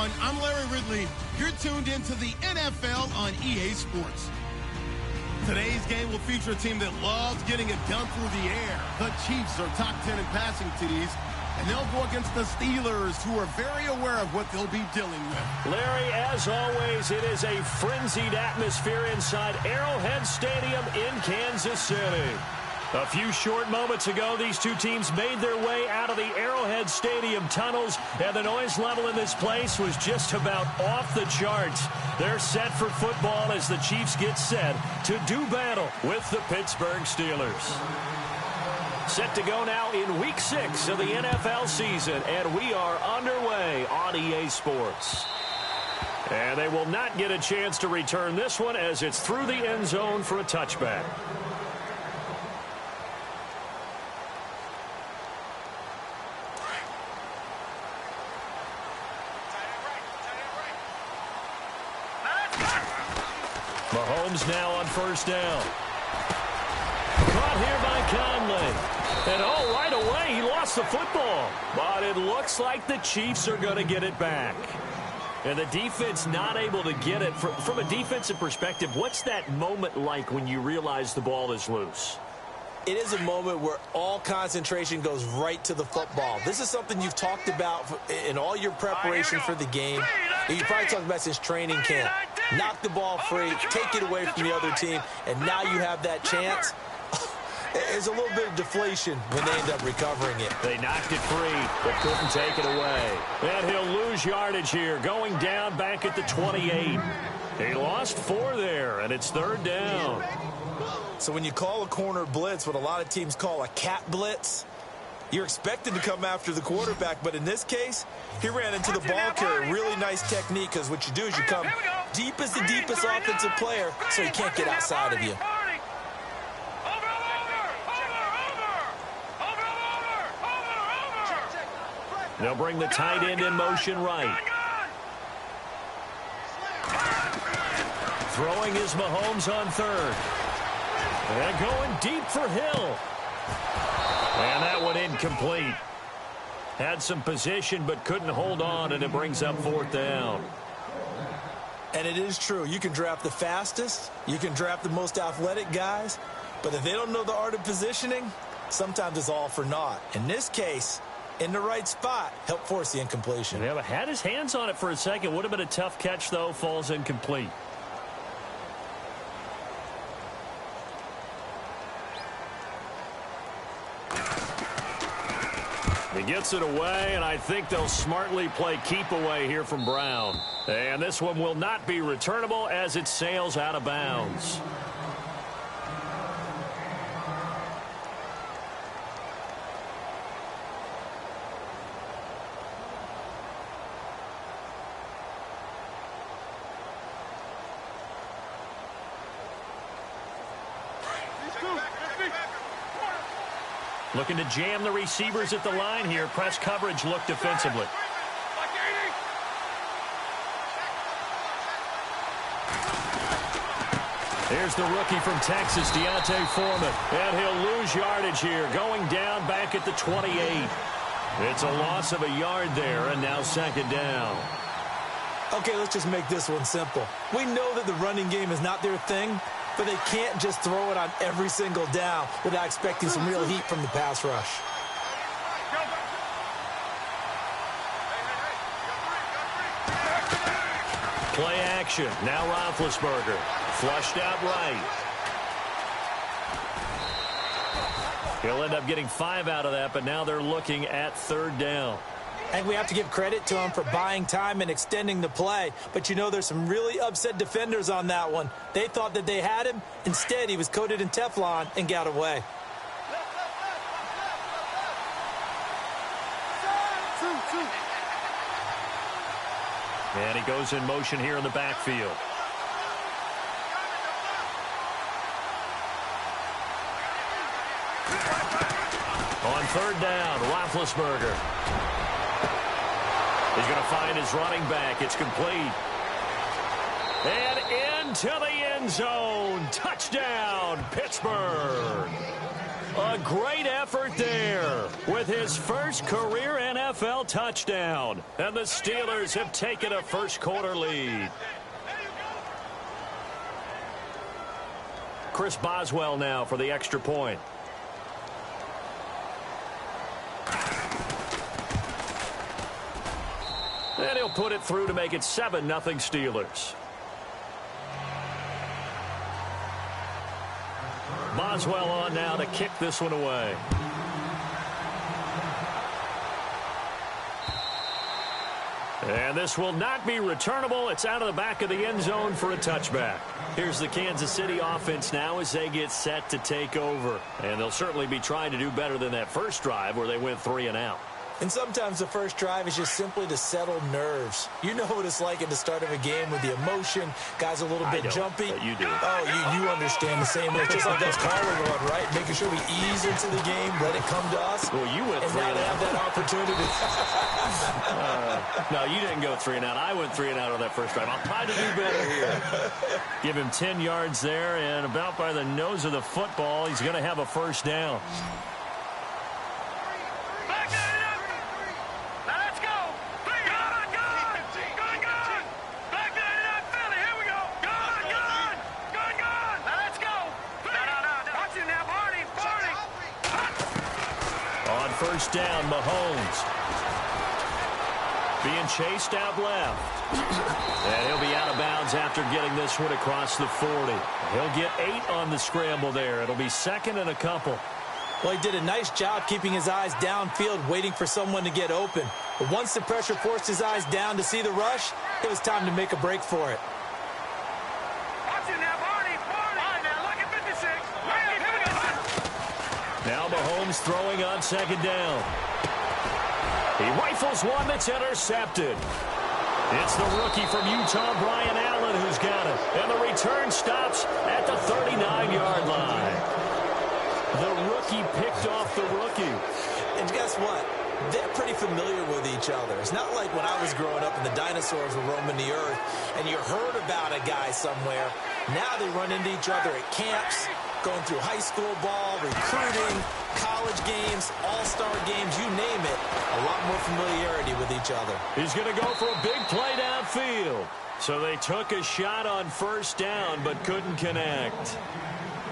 everyone. I'm Larry Ridley. You're tuned into the NFL on EA Sports. Today's game will feature a team that loves getting it done through the air. The Chiefs are top 10 in passing TDs, and they'll go against the Steelers, who are very aware of what they'll be dealing with. Larry, as always, it is a frenzied atmosphere inside Arrowhead Stadium in Kansas City. A few short moments ago, these two teams made their way out of the Arrowhead Stadium tunnels, and the noise level in this place was just about off the charts. They're set for football as the Chiefs get set to do battle with the Pittsburgh Steelers. Set to go now in Week 6 of the NFL season, and we are underway on EA Sports. And they will not get a chance to return this one as it's through the end zone for a touchback. Mahomes now on first down. Caught here by Conley. And right away, he lost the football. But it looks like the Chiefs are going to get it back. And the defense not able to get it. From a defensive perspective, what's that moment like when you realize the ball is loose? It is a moment where all concentration goes right to the football. This is something you've talked about in all your preparation for the game. You probably talked about since training camp. Knock the ball free, take it away from the other team, and now you have that chance. There's a little bit of deflation when they end up recovering it. They knocked it free, but couldn't take it away. And he'll lose yardage here, going down back at the 28. He lost 4 there, and it's third down. So when you call a corner blitz, what a lot of teams call a cat blitz, you're expected to come after the quarterback, but in this case, he ran into the ball carrier. Really nice technique, because what you do is you come deep as the deepest offensive player, so he can't get outside of you. They'll bring the tight end in motion right. Throwing is Mahomes on third. And going deep for Hill. And that one incomplete. Had some position but couldn't hold on, and it brings up fourth down. And it is true. You can draft the fastest. You can draft the most athletic guys. But if they don't know the art of positioning, sometimes it's all for naught. In this case, in the right spot, help force the incompletion. Yeah, but had his hands on it for a second. Would have been a tough catch, though. Falls incomplete. He gets it away, and I think they'll smartly play keep away here from Brown. And this one will not be returnable as it sails out of bounds. Looking to jam the receivers at the line here. Press coverage look defensively. Here's the rookie from Texas, Deontay Foreman. And he'll lose yardage here, going down back at the 28. It's a loss of a yard there, and now second down. Okay, let's just make this one simple. We know that the running game is not their thing, but they can't just throw it on every single down without expecting some real heat from the pass rush. Play action. Now Roethlisberger. Flushed out right. He'll end up getting 5 out of that, but now they're looking at third down. And we have to give credit to him for buying time and extending the play. But you know, there's some really upset defenders on that one. They thought that they had him. Instead, he was coated in Teflon and got away. And he goes in motion here in the backfield. On third down, Roethlisberger. He's going to find his running back. It's complete. And into the end zone. Touchdown, Pittsburgh. A great effort there with his his first career NFL touchdown. And the Steelers have taken a first-quarter lead. Chris Boswell now for the extra point. And he'll put it through to make it 7-0 Steelers. Boswell on now to kick this one away. And this will not be returnable. It's out of the back of the end zone for a touchback. Here's the Kansas City offense now as they get set to take over. And they'll certainly be trying to do better than that first drive where they went 3 and out. And sometimes the first drive is just simply to settle nerves. You know what it's like at the start of a game with the emotion. Guys a little bit jumpy. You do. Oh, you understand the same way. It's just like us calling on, right? Making sure we ease into the game, let it come to us. Well, you went 3 and out. And now they have that opportunity. No, you didn't go 3 and out. I went 3 and out on that first drive. I'll try to do better here. Give him 10 yards there, and about by the nose of the football, he's going to have a first down. First down, Mahomes. Being chased out left. And he'll be out of bounds after getting this one across the 40. He'll get 8 on the scramble there. It'll be 2nd and a couple. Well, he did a nice job keeping his eyes downfield, waiting for someone to get open. But once the pressure forced his eyes down to see the rush, it was time to make a break for it. Now Mahomes throwing on 2nd down. He rifles one that's intercepted. It's the rookie from Utah, Brian Allen, who's got it. And the return stops at the 39-yard line. The rookie picked off the rookie. And guess what? They're pretty familiar with each other. It's not like when I was growing up and the dinosaurs were roaming the earth and you heard about a guy somewhere. Now they run into each other at camps, going through high school ball, recruiting, college games, all-star games, you name it. A lot more familiarity with each other. He's going to go for a big play downfield. So they took a shot on first down but couldn't connect.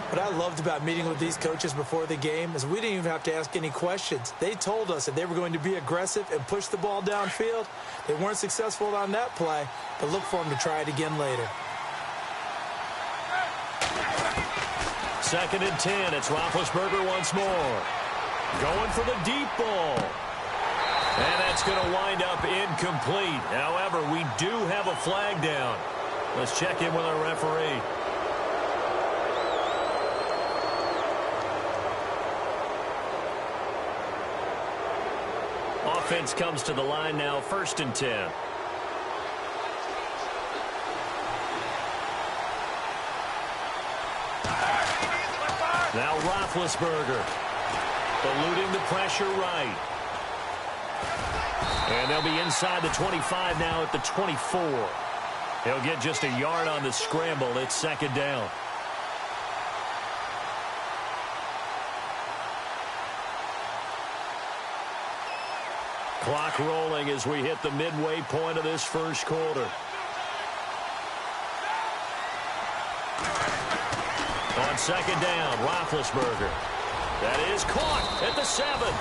What I loved about meeting with these coaches before the game is we didn't even have to ask any questions. They told us that they were going to be aggressive and push the ball downfield. They weren't successful on that play, but look for them to try it again later. 2nd and 10. It's Roethlisberger once more. Going for the deep ball. And that's going to wind up incomplete. However, we do have a flag down. Let's check in with our referee. Offense comes to the line now, 1st and 10. Now Roethlisberger eluding the pressure right. And they'll be inside the 25 now at the 24. He'll get just a yard on the scramble. It's 2nd down. Clock rolling as we hit the midway point of this first quarter. On 2nd down, Roethlisberger. That is caught at the 7.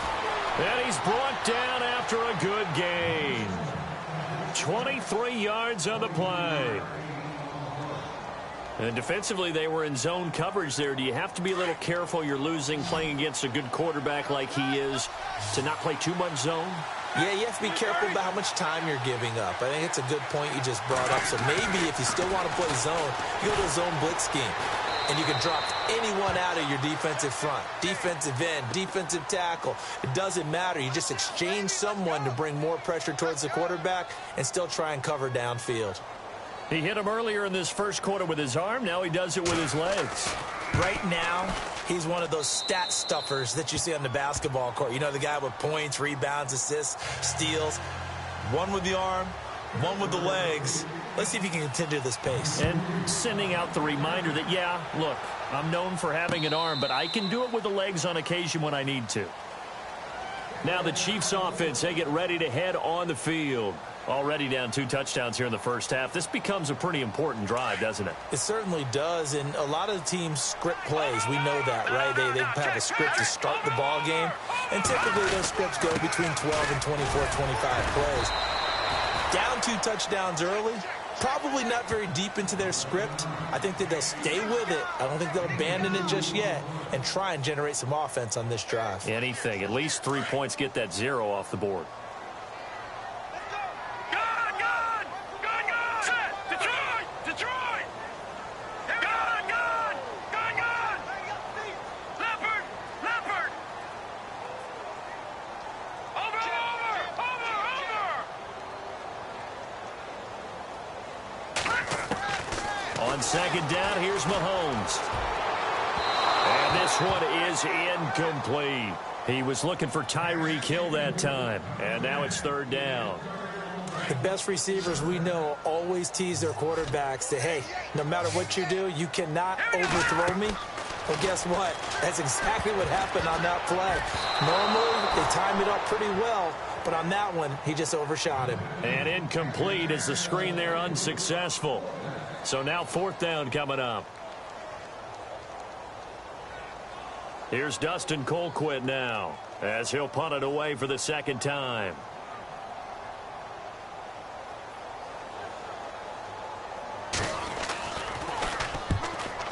And he's brought down after a good gain. 23 yards on the play. And defensively, they were in zone coverage there. Do you have to be a little careful? You're losing playing against a good quarterback like he is to not play too much zone? Yeah, you have to be careful about how much time you're giving up. I think it's a good point you just brought up. So maybe if you still want to play zone, you go to a zone blitz scheme. And you can drop anyone out of your defensive front. Defensive end, defensive tackle. It doesn't matter. You just exchange someone to bring more pressure towards the quarterback and still try and cover downfield. He hit him earlier in this first quarter with his arm. Now he does it with his legs. Right now, he's one of those stat stuffers that you see on the basketball court. You know, the guy with points, rebounds, assists, steals. One with the arm, one with the legs. Let's see if he can continue this pace. And sending out the reminder that, yeah, look, I'm known for having an arm, but I can do it with the legs on occasion when I need to. Now the Chiefs offense, they get ready to head on the field. Already down 2 touchdowns here in the first half. This becomes a pretty important drive, doesn't it? It certainly does, and a lot of the teams script plays. We know that, right? They have a script to start the ball game, and typically those scripts go between 12 and 24, 25 plays. Down 2 touchdowns early, probably not very deep into their script. I think that they'll stay with it. I don't think they'll abandon it just yet and try and generate some offense on this drive. Anything. At least 3 points, get that 0 off the board. On second down, here's Mahomes. And this one is incomplete. He was looking for Tyreek Hill that time. And now it's third down. The best receivers we know always tease their quarterbacks that, hey, no matter what you do, you cannot overthrow me. Well, guess what? That's exactly what happened on that play. Normally, they time it up pretty well, but on that one, he just overshot him. And incomplete as the screen there unsuccessful. So now fourth down coming up. Here's Dustin Colquitt now as he'll punt it away for the second time.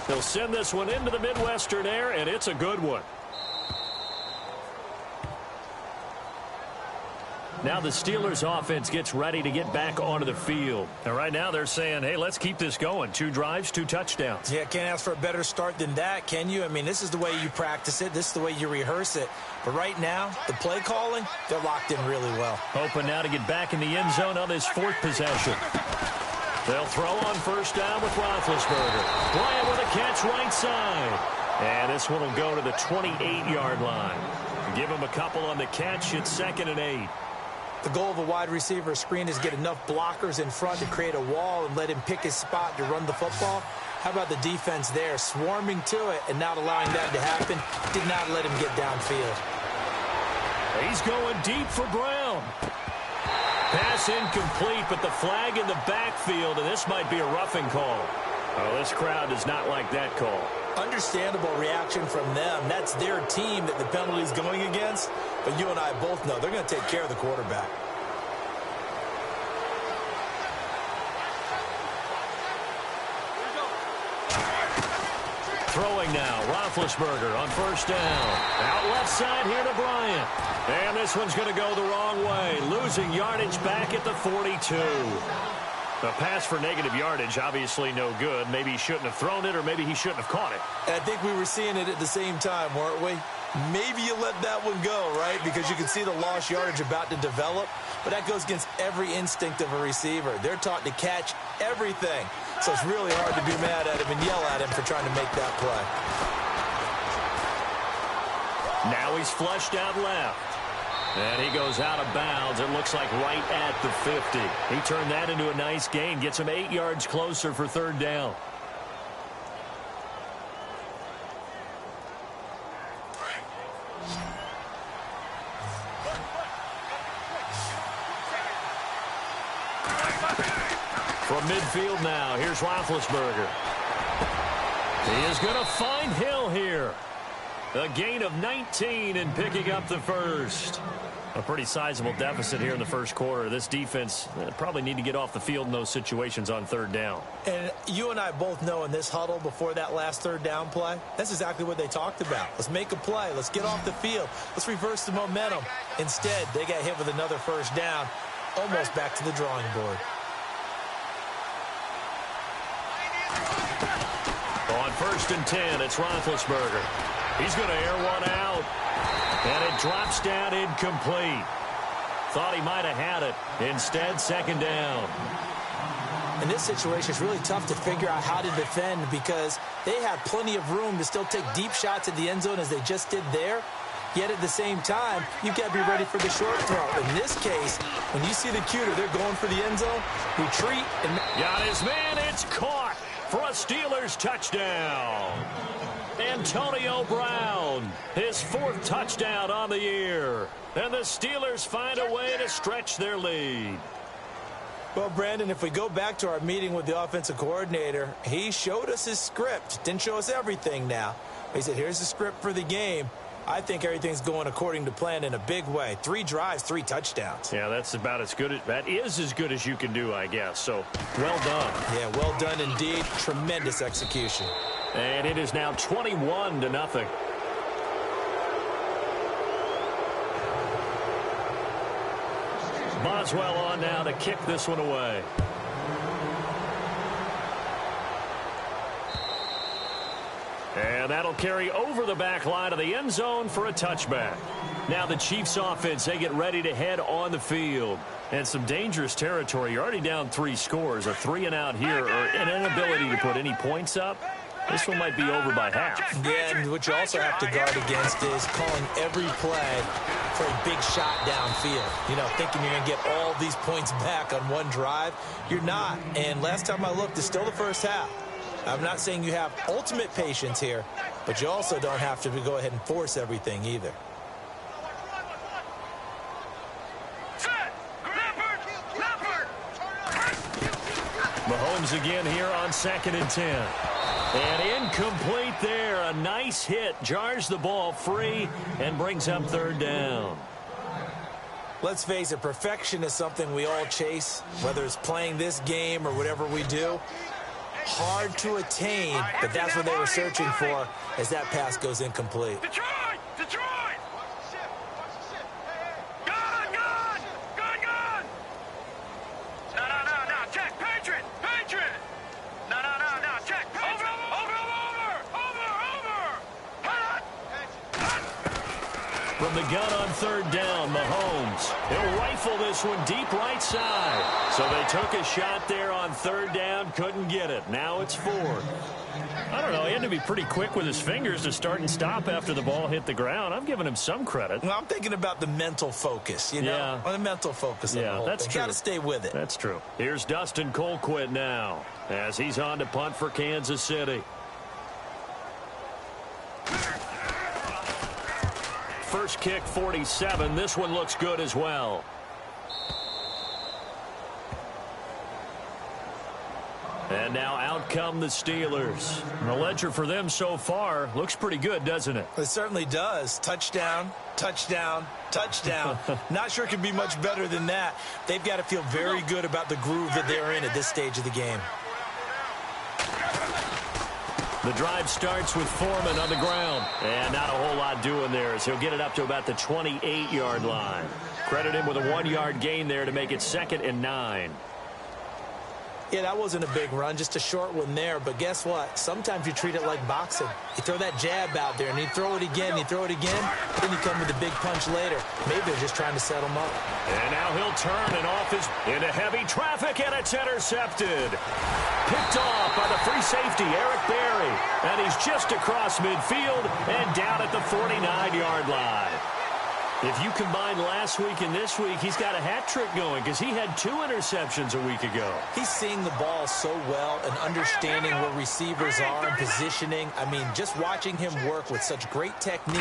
He'll send this one into the Midwestern air, and it's a good one. Now the Steelers offense gets ready to get back onto the field. And right now they're saying, hey, let's keep this going. 2 drives, 2 touchdowns. Yeah, can't ask for a better start than that, can you? I mean, this is the way you practice it. This is the way you rehearse it. But right now, the play calling, they're locked in really well. Hoping now to get back in the end zone on his 4th possession. They'll throw on first down with Roethlisberger. Bryant with a catch right side. And this one will go to the 28-yard line. Give him a couple on the catch. It's 2nd and 8. The goal of a wide receiver screen is get enough blockers in front to create a wall and let him pick his spot to run the football. How about the defense there, swarming to it and not allowing that to happen? Did not let him get downfield. He's going deep for Brown. Pass incomplete, but the flag in the backfield, and this might be a roughing call. Oh, this crowd does not like that call. Understandable reaction from them. That's their team that the penalty's going against. But you and I both know they're going to take care of the quarterback. Throwing now, Roethlisberger on first down. Out left side here to Bryant. And this one's going to go the wrong way. Losing yardage back at the 42. A pass for negative yardage, obviously no good. Maybe he shouldn't have thrown it, or maybe he shouldn't have caught it. I think we were seeing it at the same time, weren't we? Maybe you let that one go, right? Because you can see the lost yardage about to develop. But that goes against every instinct of a receiver. They're taught to catch everything. So it's really hard to be mad at him and yell at him for trying to make that play. Now he's flushed out left. And he goes out of bounds. It looks like right at the 50. He turned that into a nice gain. Gets him 8 yards closer for third down. From midfield now, here's Roethlisberger. He is going to find Hill here. A gain of 19 and picking up the first. A pretty sizable deficit here in the first quarter. This defense probably need to get off the field in those situations on third down. And you and I both know in this huddle before that last third down play, that's exactly what they talked about. Let's make a play. Let's get off the field. Let's reverse the momentum. Instead, they got hit with another first down, almost back to the drawing board. On 1st and 10, it's Roethlisberger. He's going to air one out. And it drops down incomplete. Thought he might have had it. Instead, 2nd down. In this situation, it's really tough to figure out how to defend because they have plenty of room to still take deep shots at the end zone as they just did there. Yet at the same time, you've got to be ready for the short throw. In this case, when you see the cuter, they're going for the end zone, retreat. And got his man. It's caught for a Steelers touchdown. Antonio Brown, his 4th touchdown on the year. And the Steelers find a way to stretch their lead. Well, Brandon, if we go back to our meeting with the offensive coordinator, he showed us his script. Didn't show us everything now. He said, here's the script for the game. I think everything's going according to plan in a big way. 3 drives, 3 touchdowns. Yeah, that's about as good. That is as good as you can do, I guess. So, well done. Yeah, well done indeed. Tremendous execution. And it is now 21-0. Boswell on now to kick this one away. And that'll carry over the back line of the end zone for a touchback. Now the Chiefs offense, they get ready to head on the field. And some dangerous territory. You're already down 3 scores. A 3-and-out here, or an inability to put any points up. This one might be over by half. Yeah, and what you also have to guard against is calling every play for a big shot downfield. You know, thinking you're going to get all these points back on one drive. You're not. And last time I looked, it's still the first half. I'm not saying you have ultimate patience here, but you also don't have to go ahead and force everything either. Mahomes again here on 2nd and 10. And incomplete there. A nice hit. Jars the ball free and brings up 3rd down. Let's face it, perfection is something we all chase, whether it's playing this game or whatever we do. Hard to attain, but that's what they were searching for as that pass goes incomplete. Detroit! Gone! No, check, Patriot! No, check, Patriot! From the gun on 3rd down, Mahomes. He'll rifle this one deep right side. So they took a shot there on 3rd down, couldn't get it. Now it's 4th. I don't know, he had to be pretty quick with his fingers to start and stop after the ball hit the ground. I'm giving him some credit. Well, I'm thinking about the mental focus, you know? Yeah. The mental focus. Yeah, that's true. Got to stay with it. That's true. Here's Dustin Colquitt now as he's on to punt for Kansas City. First kick, 47. This one looks good as well. And now out come the Steelers. The ledger for them so far looks pretty good, doesn't it? It certainly does. Touchdown, touchdown, touchdown. Not sure it could be much better than that. They've got to feel very good about the groove that they're in at this stage of the game. The drive starts with Foreman on the ground. And not a whole lot doing there as he'll get it up to about the 28-yard line. Credit him with a 1-yard gain there to make it 2nd and 9. Yeah, that wasn't a big run, just a short one there. But guess what? Sometimes you treat it like boxing. You throw that jab out there, and you throw it again, then you come with a big punch later. Maybe they're just trying to set him up. And now he'll turn and off into heavy traffic, and it's intercepted. Picked off by the free safety, Eric Berry. And he's just across midfield and down at the 49-yard line. If you combine last week and this week, he's got a hat trick going because he had 2 interceptions a week ago. He's seeing the ball so well and understanding where receivers are and positioning. I mean, just watching him work with such great technique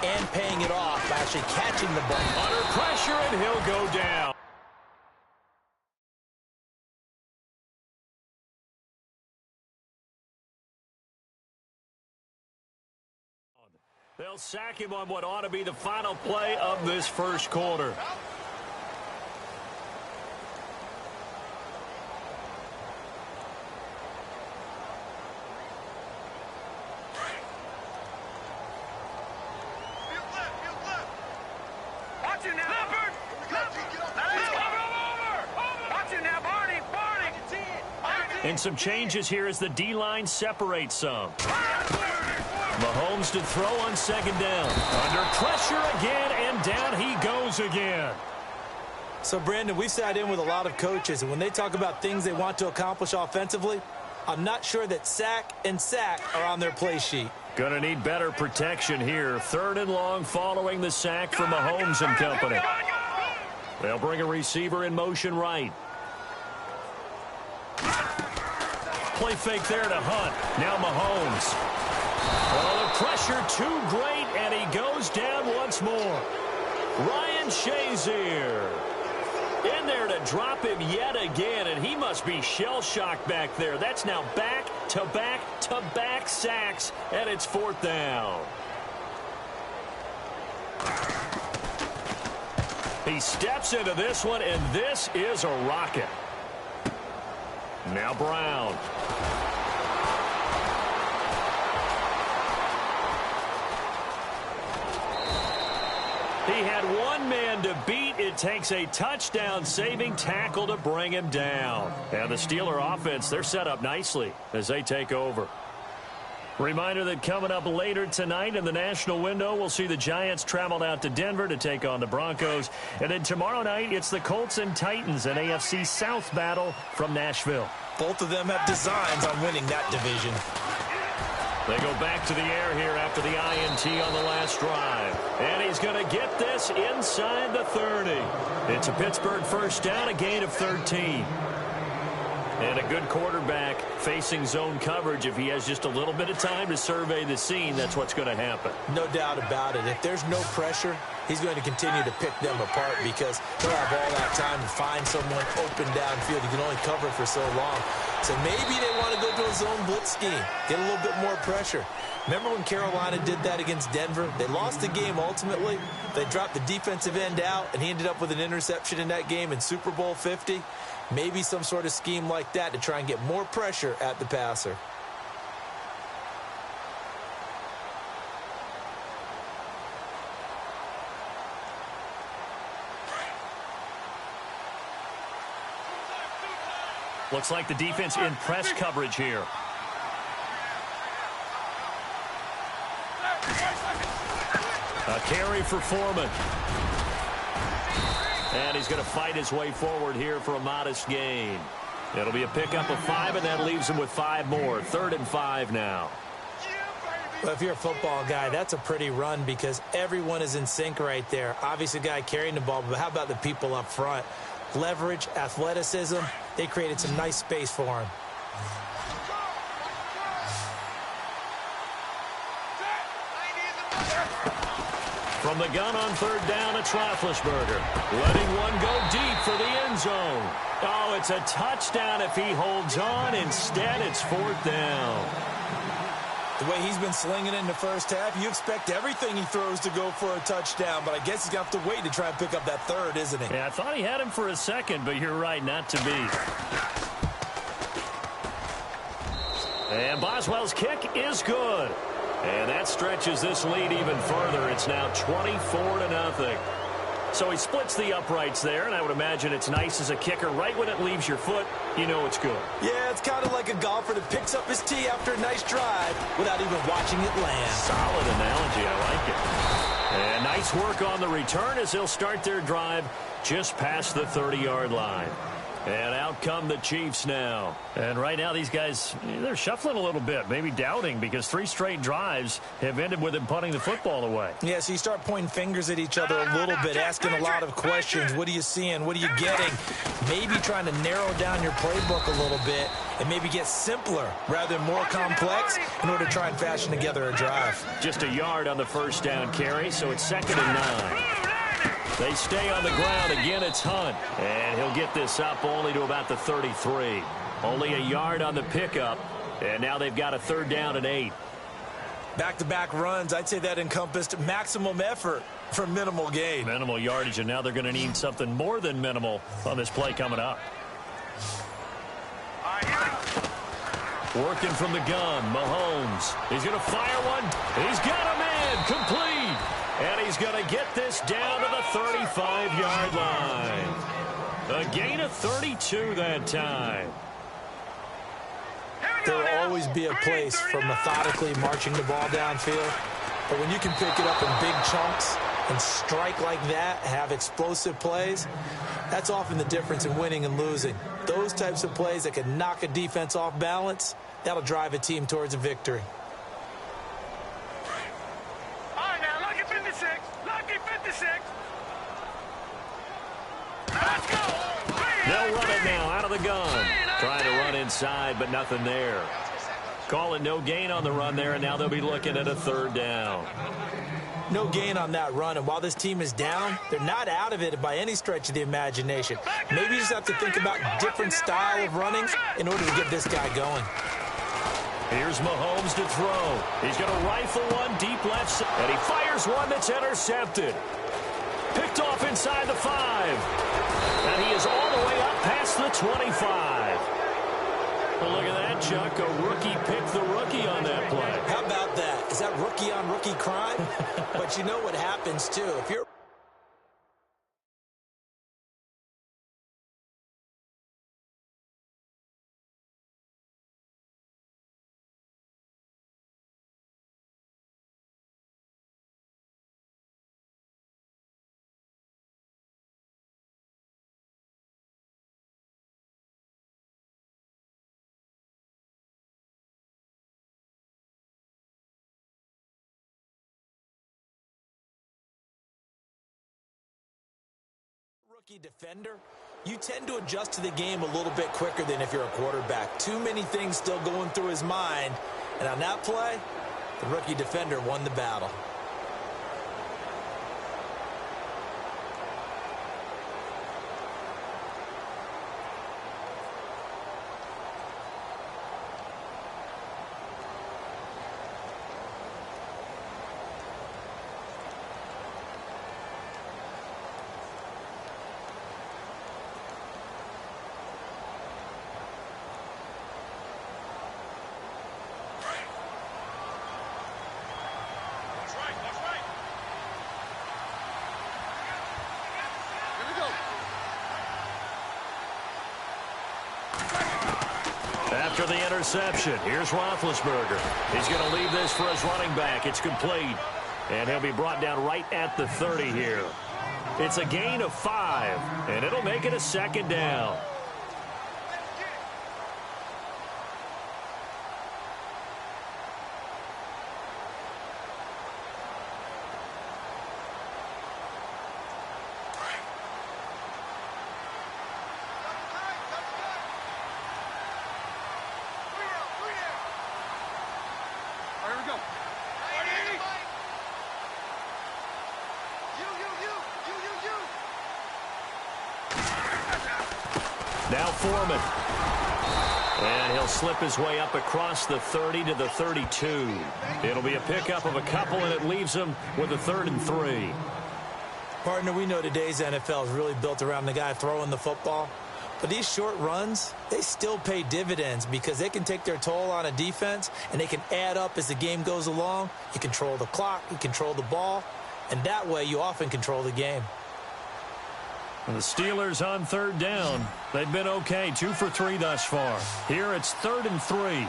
and paying it off by actually catching the ball. Under pressure, and he'll go down. They'll sack him on what ought to be the final play of this first quarter. Watch it now. Watch it now, Barney. And some changes here as the D-line separates some. Mahomes to throw on 2nd down. Under pressure again, and down he goes again. So, Brandon, we've sat in with a lot of coaches, and when they talk about things they want to accomplish offensively, I'm not sure that sack and sack are on their play sheet. Gonna need better protection here. 3rd and long following the sack from Mahomes and company. They'll bring a receiver in motion right. Play fake there to Hunt. Now Mahomes. Oh, the pressure too great, and he goes down once more. Ryan Shazier in there to drop him yet again, and he must be shell-shocked back there. That's now back-to-back-to-back sacks, and it's 4th down. He steps into this one, and this is a rocket. Now Brown. He had one man to beat. It takes a touchdown-saving tackle to bring him down. And the Steeler offense, they're set up nicely as they take over. Reminder that coming up later tonight in the national window, we'll see the Giants travel out to Denver to take on the Broncos. And then tomorrow night, it's the Colts and Titans, an AFC South battle from Nashville. Both of them have designs on winning that division. They go back to the air here after the INT on the last drive. And he's going to get this inside the 30. It's a Pittsburgh first down, a gain of 13. And a good quarterback facing zone coverage. If he has just a little bit of time to survey the scene, that's what's going to happen. No doubt about it. If there's no pressure, he's going to continue to pick them apart because he'll have all that time to find someone open downfield. He can only cover for so long. So maybe they want to go to a zone blitz scheme, get a little bit more pressure. Remember when Carolina did that against Denver? They lost the game ultimately. They dropped the defensive end out, and he ended up with an interception in that game in Super Bowl 50. Maybe some sort of scheme like that to try and get more pressure at the passer. Looks like the defense in press coverage here. A carry for Foreman. And he's going to fight his way forward here for a modest gain. It'll be a pickup of 5, and that leaves him with 5 more. 3rd and 5 now. Well, if you're a football guy, that's a pretty run because everyone is in sync right there. Obviously, the guy carrying the ball, but how about the people up front? Leverage, athleticism, they created some nice space for him. From the gun on 3rd down, it's Roethlisberger. Letting one go deep for the end zone. Oh, it's a touchdown if he holds on. Instead, it's 4th down. The way he's been slinging it in the first half, you expect everything he throws to go for a touchdown, but I guess he's going to have to wait to try and pick up that 3rd, isn't he? Yeah, I thought he had him for a second, but you're right, not to be. And Boswell's kick is good. And that stretches this lead even further. It's now 24-0. So he splits the uprights there, and I would imagine it's nice as a kicker. Right when it leaves your foot, you know it's good. Yeah, it's kind of like a golfer that picks up his tee after a nice drive without even watching it land. Solid analogy. I like it. And nice work on the return as they'll start their drive just past the 30-yard line. And out come the Chiefs now. And right now these guys, they're shuffling a little bit, maybe doubting, because 3 straight drives have ended with them punting the football away. Yeah, so you start pointing fingers at each other a little bit, asking a lot of questions. What are you seeing? What are you getting? Maybe trying to narrow down your playbook a little bit and maybe get simpler rather than more complex in order to try and fashion together a drive. Just a yard on the first down carry, so it's 2nd and 9. They stay on the ground. Again, it's Hunt. And he'll get this up only to about the 33. Only a yard on the pickup. And now they've got a 3rd down and 8. Back-to-back runs, I'd say that encompassed maximum effort for minimal gain. Minimal yardage, and now they're going to need something more than minimal on this play coming up. Working from the gun, Mahomes. He's going to fire one. He's got a man complete. And he's going to get this down to the 35-yard line. A gain of 32 that time. There will always be a place for methodically marching the ball downfield. But when you can pick it up in big chunks and strike like that, have explosive plays, that's often the difference in winning and losing. Those types of plays that can knock a defense off balance, that'll drive a team towards a victory. All right, now, lucky 56. Lucky 56. Let's go. They'll run it now out of the gun. Trying to run inside, but nothing there. Call it no gain on the run there, and now they'll be looking at a third down. No gain on that run, and while this team is down, they're not out of it by any stretch of the imagination. Maybe you just have to think about different style of running in order to get this guy going. Here's Mahomes to throw. He's going to rifle one deep left side, and he fires one that's intercepted. Picked off inside the 5. And he is all the way up past the 25. Well, look at that, Chuck. A rookie picked the rookie on that play. How about that? Is that rookie-on-rookie crime? But you know what happens, too. If you're rookie defender, you tend to adjust to the game a little bit quicker than if you're a quarterback. Too many things still going through his mind. And on that play, the rookie defender won the battle. After the interception, here's Roethlisberger. He's going to leave this for his running back. It's complete. And he'll be brought down right at the 30 here. It's a gain of 5, and it'll make it a second down. Now Foreman. And he'll slip his way up across the 30 to the 32. It'll be a pickup of a couple, and it leaves him with a 3rd and 3. Partner, we know today's NFL is really built around the guy throwing the football. But these short runs, they still pay dividends because they can take their toll on a defense, and they can add up as the game goes along. You control the clock, you control the ball, and that way you often control the game. And the Steelers on 3rd down. They've been okay, 2 for 3 thus far. Here it's 3rd and 3.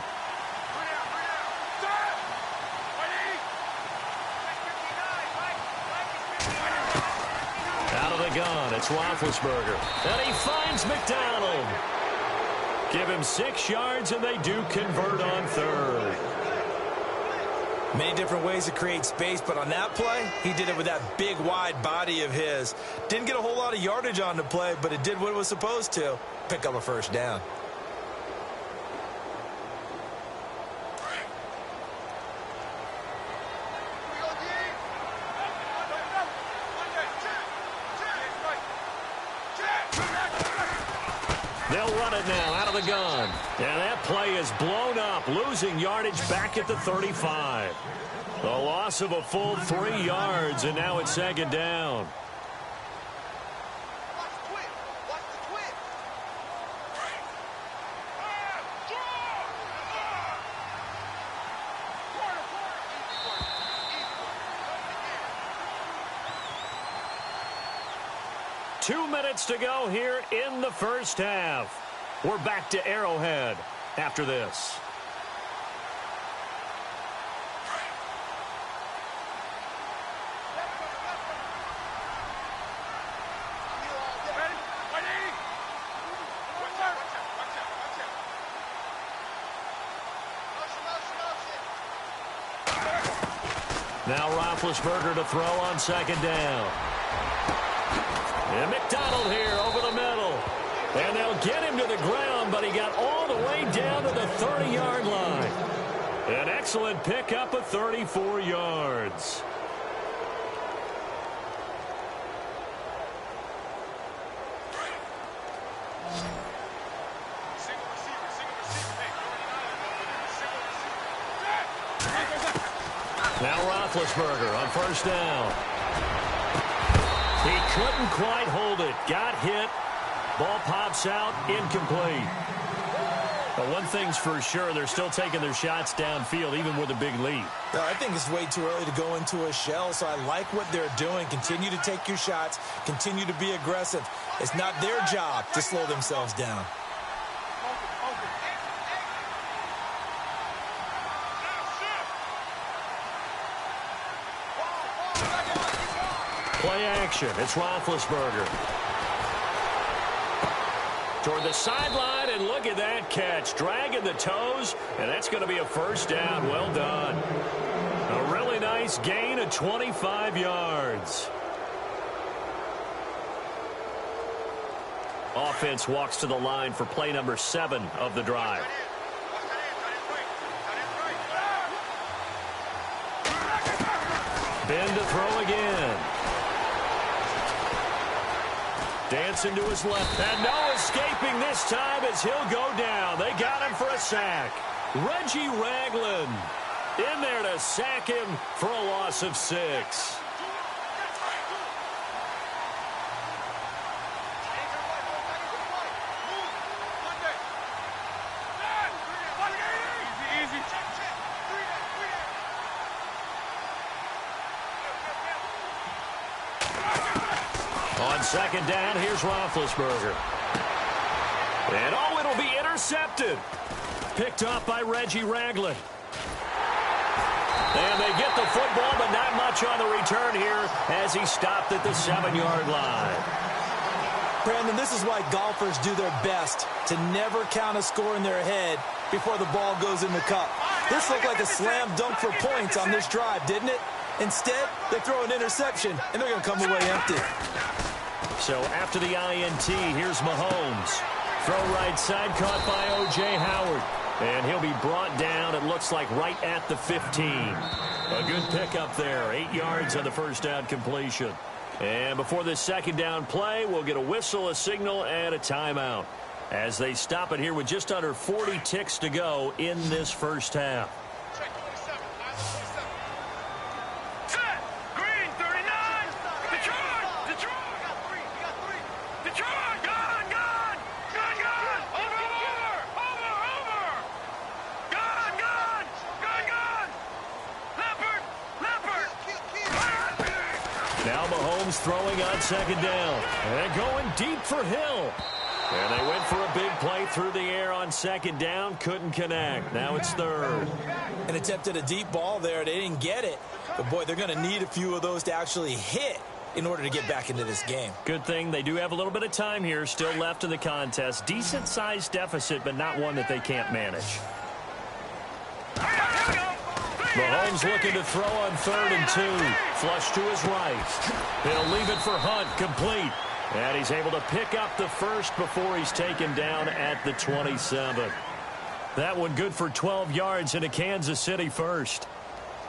Out of the gun, it's Roethlisberger. And he finds McDonald. Give him 6 yards, and they do convert on 3rd. Many different ways to create space, but on that play, he did it with that big, wide body of his. Didn't get a whole lot of yardage on the play, but it did what it was supposed to. Pick up a 1st down. They'll run it now out of the gun. And that play is blown up, losing yardage back at the 35. A loss of a full 3 yards, and now it's 2nd down. Two minutes to go here in the first half. We're back to Arrowhead after this. Now Roethlisberger to throw on 2nd down. And McDonald here over the middle. And they'll get him to the ground, but he got all the way down to the 30-yard line. An excellent pickup of 34 yards. Now Roethlisberger on first down. He couldn't quite hold it. Got hit. Ball pops out. Incomplete. But one thing's for sure, they're still taking their shots downfield, even with a big lead. I think it's way too early to go into a shell, so I like what they're doing. Continue to take your shots. Continue to be aggressive. It's not their job to slow themselves down. Play action. It's Roethlisberger. Toward the sideline, and look at that catch. Dragging the toes, and that's going to be a first down. Well done. A really nice gain of 25 yards. Offense walks to the line for play number 7 of the drive. Ben to throw again. Dancing to his left, and no escaping this time as he'll go down. They got him for a sack. Reggie Ragland in there to sack him for a loss of 6. On second down, here's Roethlisberger. And oh, it'll be intercepted. Picked off by Reggie Ragland. And they get the football, but not much on the return here as he stopped at the 7-yard line. Brandon, this is why golfers do their best to never count a score in their head before the ball goes in the cup. This looked like a slam dunk for points on this drive, didn't it? Instead, they throw an interception, and they're going to come away empty. So after the INT, here's Mahomes. Throw right side, caught by O.J. Howard. And he'll be brought down, it looks like, right at the 15. A good pickup there. 8 yards on the first down completion. And before this second down play, we'll get a whistle, a signal, and a timeout as they stop it here with just under 40 ticks to go in this first half. Now Mahomes throwing on second down. And going deep for Hill. And they went for a big play through the air on second down. Couldn't connect. Now it's third. And attempted a deep ball there. They didn't get it. But, boy, they're going to need a few of those to actually hit in order to get back into this game. Good thing they do have a little bit of time here still left in the contest. Decent-sized deficit, but not one that they can't manage. Mahomes looking to throw on 3rd and 2. Flush to his right. He'll leave it for Hunt, complete. And he's able to pick up the first before he's taken down at the 27. That one good for 12 yards into Kansas City first.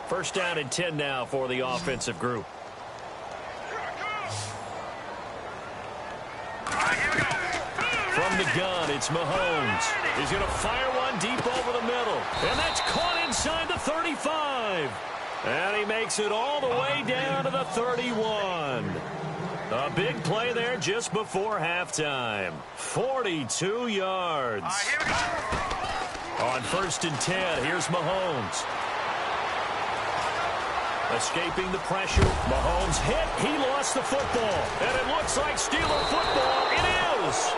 First down and 10 now for the offensive group. From the gun, it's Mahomes. He's going to fire one deep over the middle. And that's caught inside the 35. And he makes it all the way down to the 31. A big play there just before halftime. 42 yards. On 1st and 10, here's Mahomes. Escaping the pressure. Mahomes hit. He lost the football. And it looks like Steeler football. It is.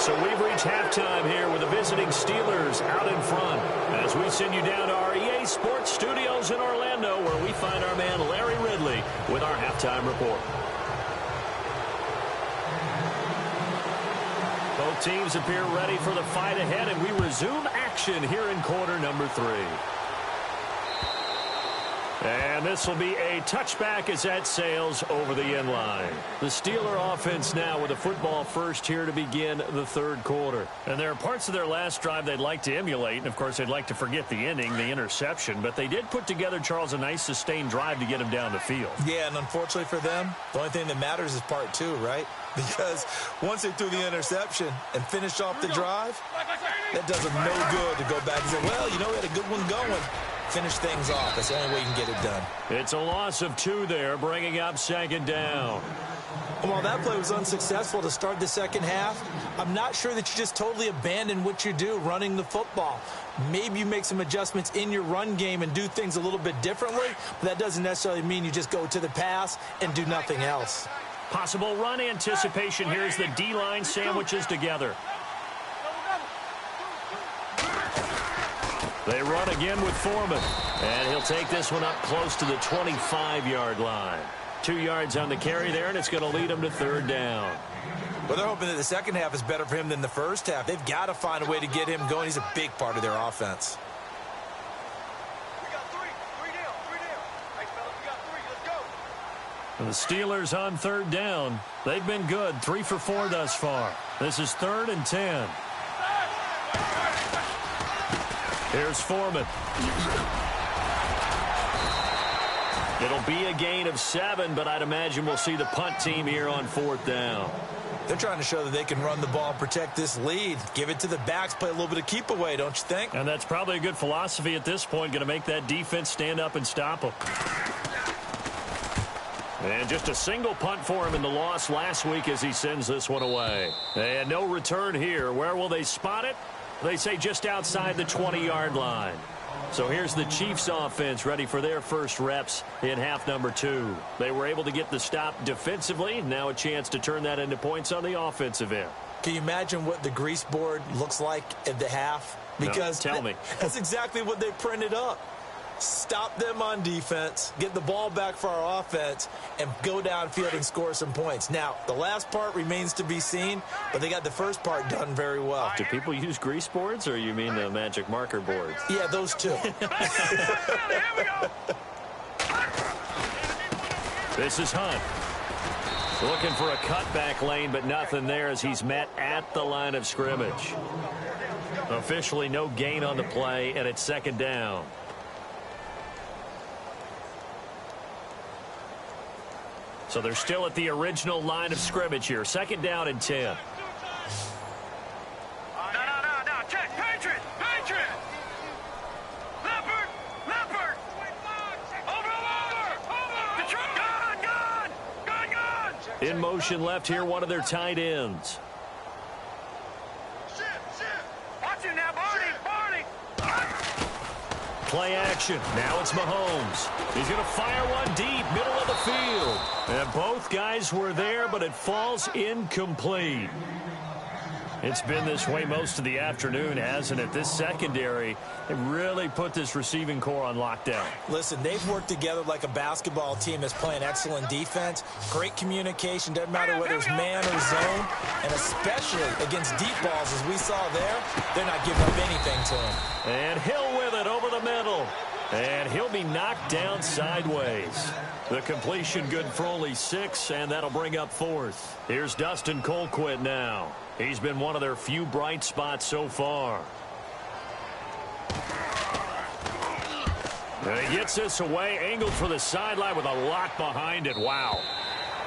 So we've reached halftime here with the visiting Steelers out in front as we send you down to our EA Sports Studios in Orlando where we find our man Larry Ridley with our halftime report. Both teams appear ready for the fight ahead, and we resume action here in quarter number 3. And this will be a touchback as that sails over the end line. The Steeler offense now with a football first here to begin the third quarter. And there are parts of their last drive they'd like to emulate. And, of course, they'd like to forget the ending, the interception. But they did put together, Charles, a nice sustained drive to get him down the field. Yeah, and unfortunately for them, the only thing that matters is part two, right? Because once they threw the interception and finished off the drive, that does them no good to go back and say, well, you know, we had a good one going. Finish things off. That's the only way you can get it done. It's a loss of 2 there, bringing up second down. And while that play was unsuccessful to start the second half, I'm not sure that you just totally abandon what you do running the football. Maybe you make some adjustments in your run game and do things a little bit differently, but that doesn't necessarily mean you just go to the pass and do nothing else. Possible run anticipation. Here's the D-line sandwiches together. They run again with Foreman. And he'll take this one up close to the 25-yard line. 2 yards on the carry there, and it's going to lead him to third down. Well, they're hoping that the second half is better for him than the first half. They've got to find a way to get him going. He's a big part of their offense. We got three down. Hey, fellas, we got 3. Let's go. And the Steelers on third down. They've been good, 3 for 4 thus far. This is 3rd and 10. Here's Foreman. It'll be a gain of 7, but I'd imagine we'll see the punt team here on 4th down. They're trying to show that they can run the ball, protect this lead. Give it to the backs, play a little bit of keep away, don't you think? And that's probably a good philosophy at this point, going to make that defense stand up and stop them. And just a single punt for him in the loss last week as he sends this one away. And no return here. Where will they spot it? They say just outside the 20-yard line. So here's the Chiefs offense ready for their first reps in half number 2. They were able to get the stop defensively. Now a chance to turn that into points on the offensive end. Can you imagine what the grease board looks like at the half? Because no, tell me. That's exactly what they printed up. Stop them on defense, get the ball back for our offense, and go downfield and score some points. Now, the last part remains to be seen, but they got the first part done very well. Do people use grease boards, or you mean the magic marker boards? Yeah, those two. Here we go. This is Hunt. Looking for a cutback lane, but nothing there as he's met at the line of scrimmage. Officially no gain on the play, and it's second down. So they're still at the original line of scrimmage here. Second down and 10. No. Check. Patriot. Leopard. Over. Gone. In motion left here, one of their tight ends. Watch him now, Barney. Play action. Now it's Mahomes. He's going to fire one deep, middle of the field. And both guys were there, but it falls incomplete. It's been this way most of the afternoon, hasn't it? This secondary, it really put this receiving core on lockdown. Listen, they've worked together like a basketball team that's playing excellent defense. Great communication, doesn't matter whether it's man or zone. And especially against deep balls, as we saw there, they're not giving up anything to him. And Hill with it over the middle. And he'll be knocked down sideways. The completion good for only 6, and that'll bring up 4th. Here's Dustin Colquitt now. He's been one of their few bright spots so far. And he gets this away, angled for the sideline with a lot behind it. Wow.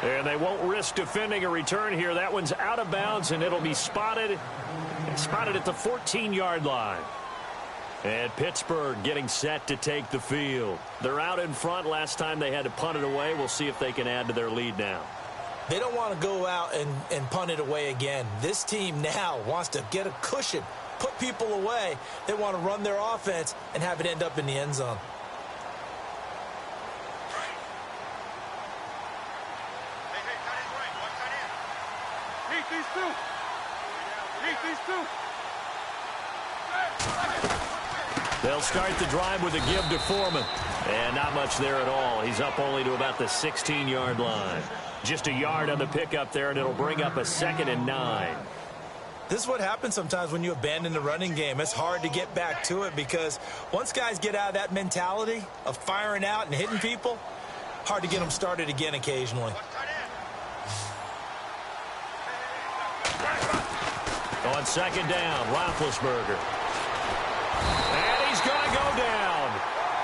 And they won't risk defending a return here. That one's out of bounds, and it'll be spotted at the 14-yard line. And Pittsburgh getting set to take the field. They're out in front. Last time they had to punt it away. We'll see if they can add to their lead now. They don't want to go out and punt it away again. This team now wants to get a cushion, put people away. They want to run their offense and have it end up in the end zone. These two. They'll start the drive with a give to Foreman. And not much there at all. He's up only to about the 16-yard line. Just a yard on the pickup there, and it'll bring up a 2nd and 9. This is what happens sometimes when you abandon the running game. It's hard to get back to it because once guys get out of that mentality of firing out and hitting people, hard to get them started again occasionally. On second down, Roethlisberger. And he's going to go down.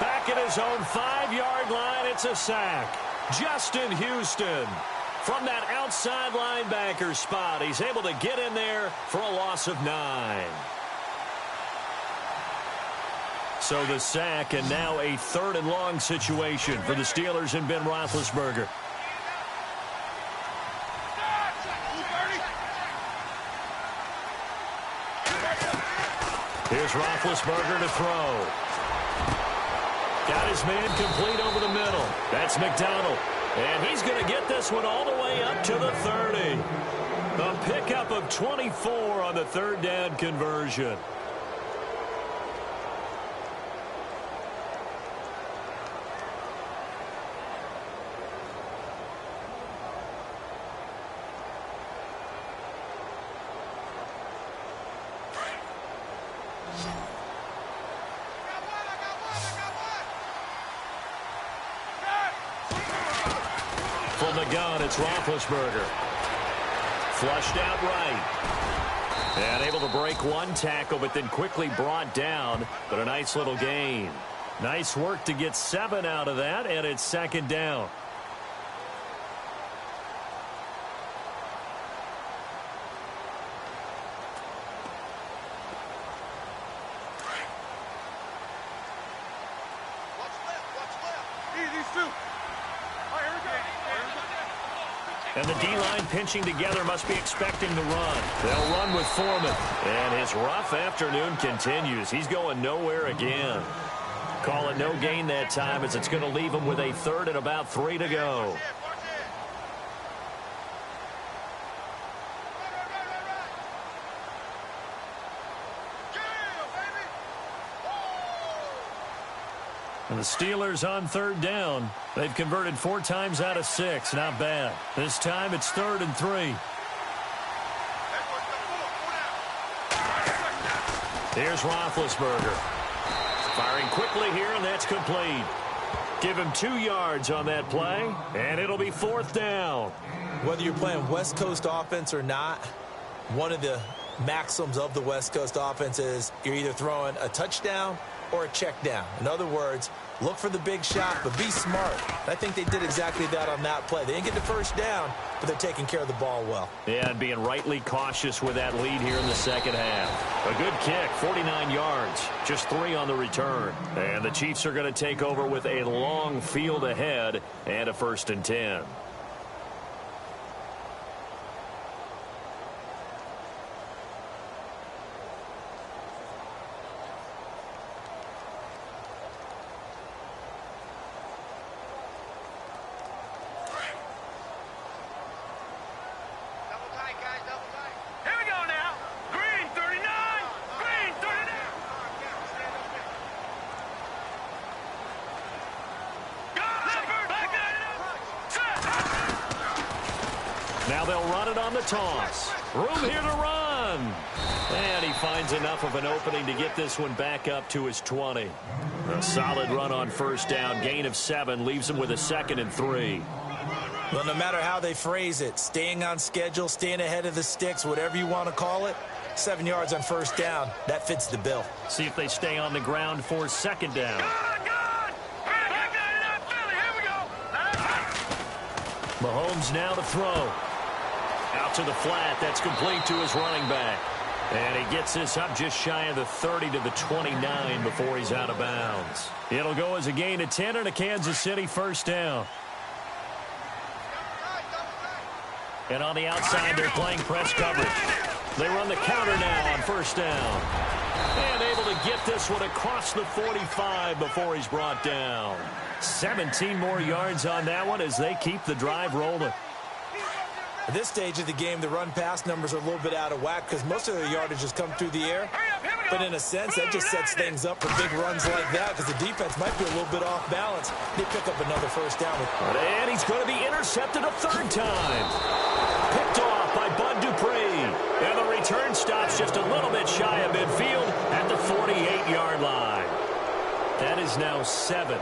Back at his own 5-yard line, it's a sack. Justin Houston. From that outside linebacker spot, he's able to get in there for a loss of 9. So the sack, and now a 3rd and long situation for the Steelers and Ben Roethlisberger. Here's Roethlisberger to throw. Got his man complete over the middle. That's McDonald. And he's going to get this one all the way up to the 30. A pickup of 24 on the 3rd down conversion. From the gun, it's Roethlisberger. Flushed out right. And able to break one tackle, but then quickly brought down. But a nice little gain. Nice work to get 7 out of that, and it's 2nd down. And the D-line pinching together must be expecting the run. They'll run with Foreman. And his rough afternoon continues. He's going nowhere again. Call it no gain that time as it's going to leave him with a 3rd and about 3 to go. And the Steelers on 3rd down. They've converted 4 times out of 6. Not bad. This time it's 3rd and 3. Here's Roethlisberger. Firing quickly here, and that's complete. Give him 2 yards on that play, and it'll be 4th down. Whether you're playing West Coast offense or not, one of the maxims of the West Coast offense is you're either throwing a touchdown or a check down. In other words, look for the big shot, but be smart. I think they did exactly that on that play. They didn't get the first down, but they're taking care of the ball well. Yeah, and being rightly cautious with that lead here in the second half. A good kick, 49 yards, just 3 on the return. And the Chiefs are going to take over with a long field ahead and a 1st and 10. Now they'll run it on the toss. Room here to run. And he finds enough of an opening to get this one back up to his 20. A solid run on 1st down. Gain of 7 leaves him with a 2nd and 3. Well, no matter how they phrase it, staying on schedule, staying ahead of the sticks, whatever you want to call it, 7 yards on 1st down, that fits the bill. See if they stay on the ground for 2nd down. Mahomes now to throw. Out to the flat. That's complete to his running back. And he gets this up just shy of the 30 to the 29 before he's out of bounds. It'll go as a gain of 10 and a Kansas City 1st down. And on the outside, they're playing press coverage. They run the counter now on 1st down. And able to get this one across the 45 before he's brought down. 17 more yards on that one as they keep the drive rolling. At this stage of the game, the run-pass numbers are a little bit out of whack because most of their yardage has come through the air. But in a sense, that just sets things up for big runs like that because the defense might be a little bit off balance. They pick up another 1st down. And he's going to be intercepted a 3rd time. Picked off by Bud Dupree. And the return stops just a little bit shy of midfield at the 48-yard line. That is now seven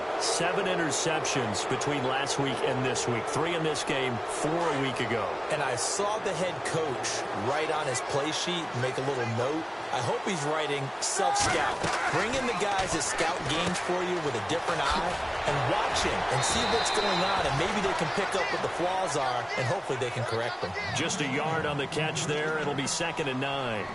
interceptions between last week and this week. 3 in this game, 4 a week ago. And I saw the head coach write on his play sheet, make a little note. I hope he's writing self-scout. Bring in the guys that scout games for you with a different eye and watch him and see what's going on, and maybe they can pick up what the flaws are, and hopefully they can correct them. Just a yard on the catch there. It'll be 2nd and 9.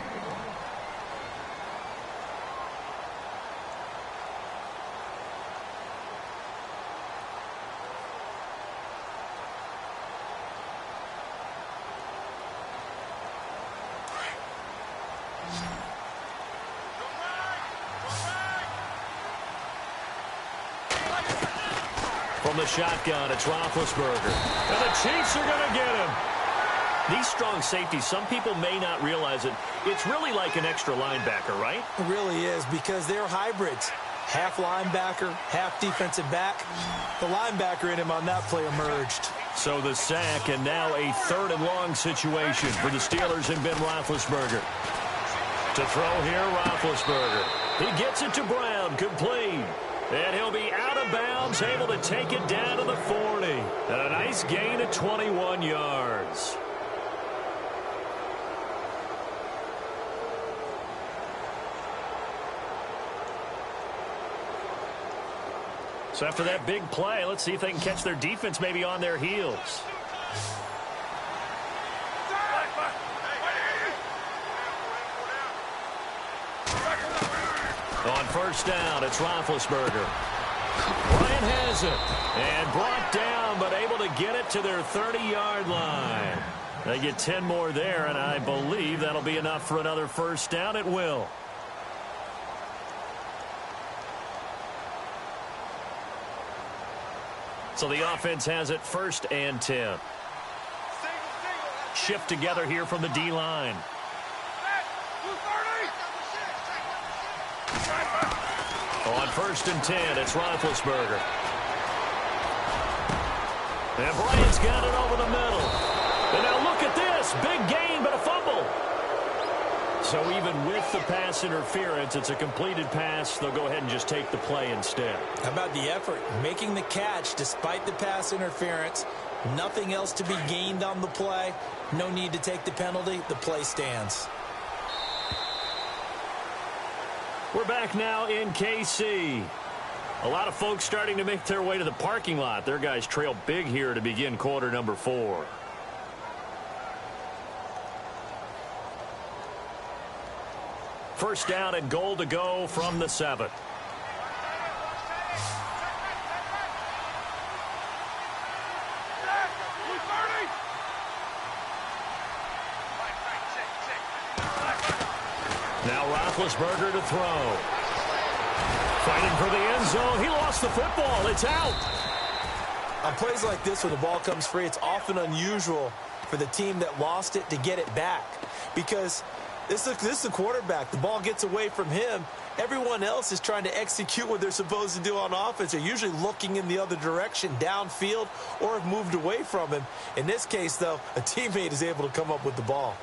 From the shotgun, it's Roethlisberger. And the Chiefs are going to get him. These strong safeties, some people may not realize it. It's really like an extra linebacker, right? It really is, because they're hybrids. Half linebacker, half defensive back. The linebacker in him on that play emerged. So the sack, and now a 3rd and long situation for the Steelers and Ben Roethlisberger. To throw here, Roethlisberger. He gets it to Brown, complete. And he'll be out of bounds, able to take it down to the 40. And a nice gain of 21 yards. So after that big play, let's see if they can catch their defense maybe on their heels. On 1st down, it's Roethlisberger. Bryant has it. And brought down, but able to get it to their 30-yard line. They get 10 more there, and I believe that'll be enough for another 1st down. It will. So the offense has it 1st and 10. Shift together here from the D-line. On 1st and 10, it's Roethlisberger. And Bryant's got it over the middle. And now look at this. Big gain, but a fumble. So even with the pass interference, it's a completed pass. They'll go ahead and just take the play instead. How about the effort? Making the catch despite the pass interference. Nothing else to be gained on the play. No need to take the penalty. The play stands. We're back now in KC. A lot of folks starting to make their way to the parking lot. Their guys trail big here to begin quarter number 4. First down and goal to go from the 7. Now Roethlisberger to throw. Fighting for the end zone. He lost the football. It's out. On plays like this, when the ball comes free, it's often unusual for the team that lost it to get it back. Because this is the quarterback. The ball gets away from him. Everyone else is trying to execute what they're supposed to do on offense. They're usually looking in the other direction, downfield, or have moved away from him. In this case, though, a teammate is able to come up with the ball.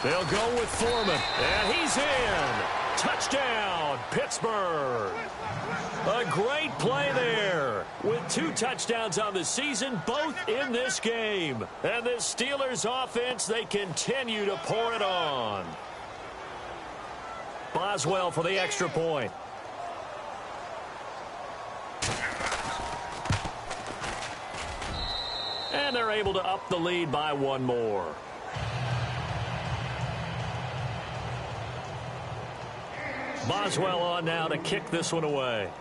They'll go with Foreman, and he's in. Touchdown, Pittsburgh. A great play there with 2 touchdowns on the season, both in this game. And this Steelers offense, they continue to pour it on. Boswell for the extra point. And they're able to up the lead by 1 more. Boswell on now to kick this one away.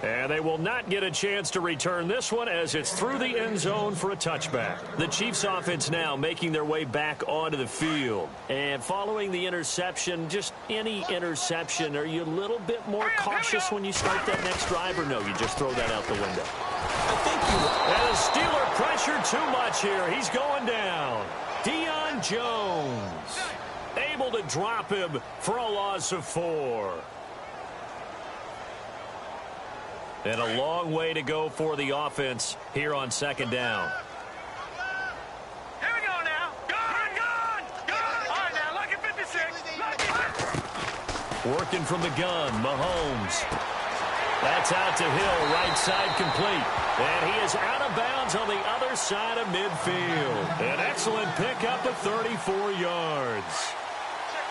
And they will not get a chance to return this one as it's through the end zone for a touchback. The Chiefs offense now making their way back onto the field. And following the interception, just any interception, are you a little bit more cautious when you start that next drive, or no, you just throw that out the window? I think you will. And the Steeler pressure too much here. He's going down. Deion Jones able to drop him for a loss of 4. And a long way to go for the offense here on second down. Here we go now. Gun! All right, now, look at 56. Working from the gun, Mahomes. That's out to Hill, right side complete. And he is out of bounds on the other side of midfield. An excellent pickup of 34 yards.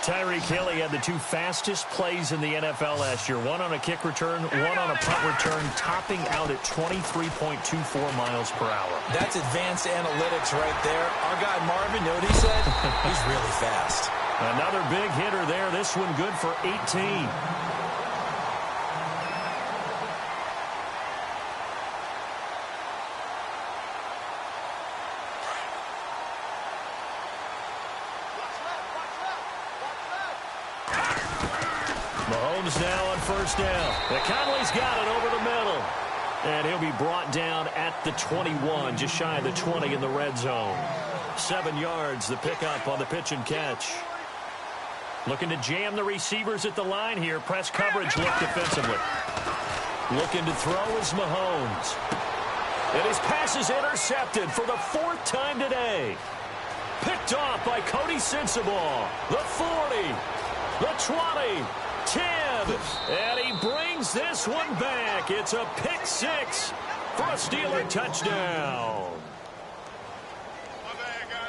Tyreek Hill had the 2 fastest plays in the NFL last year. One on a kick return, one on a punt return, topping out at 23.24 miles per hour. That's advanced analytics right there. Our guy Marvin, you know what he said? He's really fast. Another big hitter there. This one good for 18. Mahomes now on first down. Conley's got it over the middle. And he'll be brought down at the 21, just shy of the 20 in the red zone. 7 yards, the pickup on the pitch and catch. Looking to jam the receivers at the line here. Press coverage look defensively. Looking to throw is Mahomes. And his pass is intercepted for the 4th time today. Picked off by Cody Sensabaugh. The 40, the 20, 10, and he brings this one back. It's a pick 6 for a Steeler touchdown.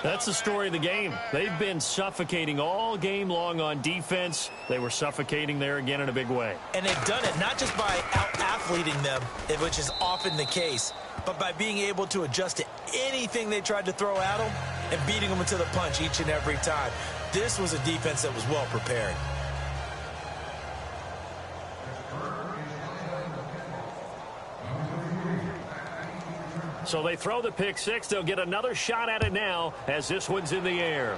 That's the story of the game. They've been suffocating all game long on defense. They were suffocating there again in a big way. And they've done it not just by out-athleting them, which is often the case, but by being able to adjust to anything they tried to throw at them and beating them into the punch each and every time. This was a defense that was well prepared. So they throw the pick 6. They'll get another shot at it now as this one's in the air.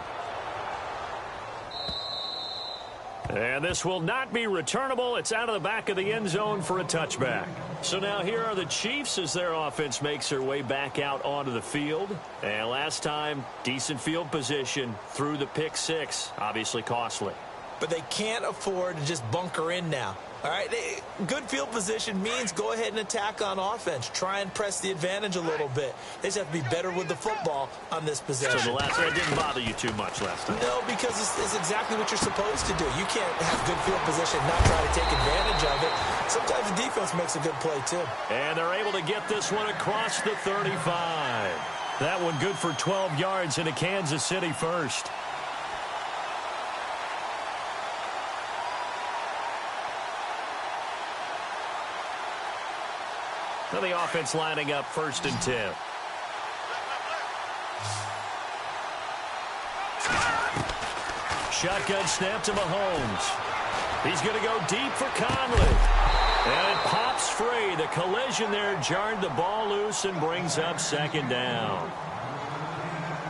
And this will not be returnable. It's out of the back of the end zone for a touchback. So now here are the Chiefs as their offense makes their way back out onto the field. And last time, decent field position through the pick 6. Obviously costly. But they can't afford to just bunker in now. All right, good field position means go ahead and attack on offense. Try and press the advantage a little bit. They just have to be better with the football on this possession. So the last one didn't bother you too much last time? No, because it's exactly what you're supposed to do. You can't have good field position and not try to take advantage of it. Sometimes the defense makes a good play, too. And they're able to get this one across the 35. That one good for 12 yards into Kansas City first. Now the offense lining up 1st and 10. Shotgun snap to Mahomes. He's going to go deep for Conley. And it pops free. The collision there jarred the ball loose and brings up 2nd down.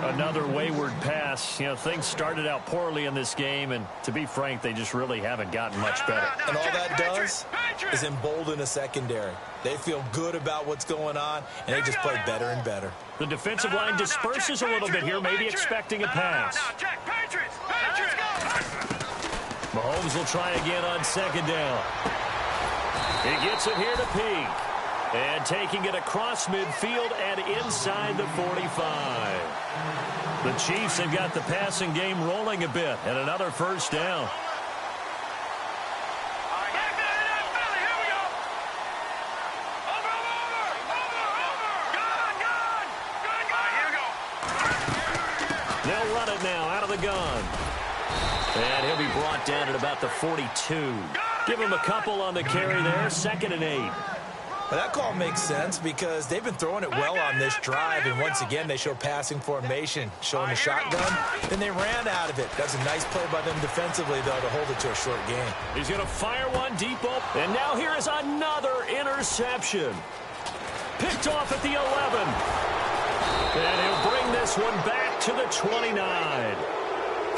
Another wayward pass. You know, things started out poorly in this game, and to be frank, they just really haven't gotten much better. And all that does is embolden a secondary. They feel good about what's going on, and they just play better and better. The defensive line disperses a little bit here, maybe expecting a pass. Mahomes will try again on 2nd down. He gets it here to Peak. And taking it across midfield and inside the 45. The Chiefs have got the passing game rolling a bit, and another 1st down. They'll run it now out of the gun. And he'll be brought down at about the 42. Give him a couple on the carry there, 2nd and 8. Well, that call makes sense because they've been throwing it well on this drive, and once again they show passing formation, showing the shotgun. Then they ran out of it. That's a nice play by them defensively, though, to hold it to a short game. He's going to fire one deep up, and now here is another interception. Picked off at the 11. And he'll bring this one back to the 29.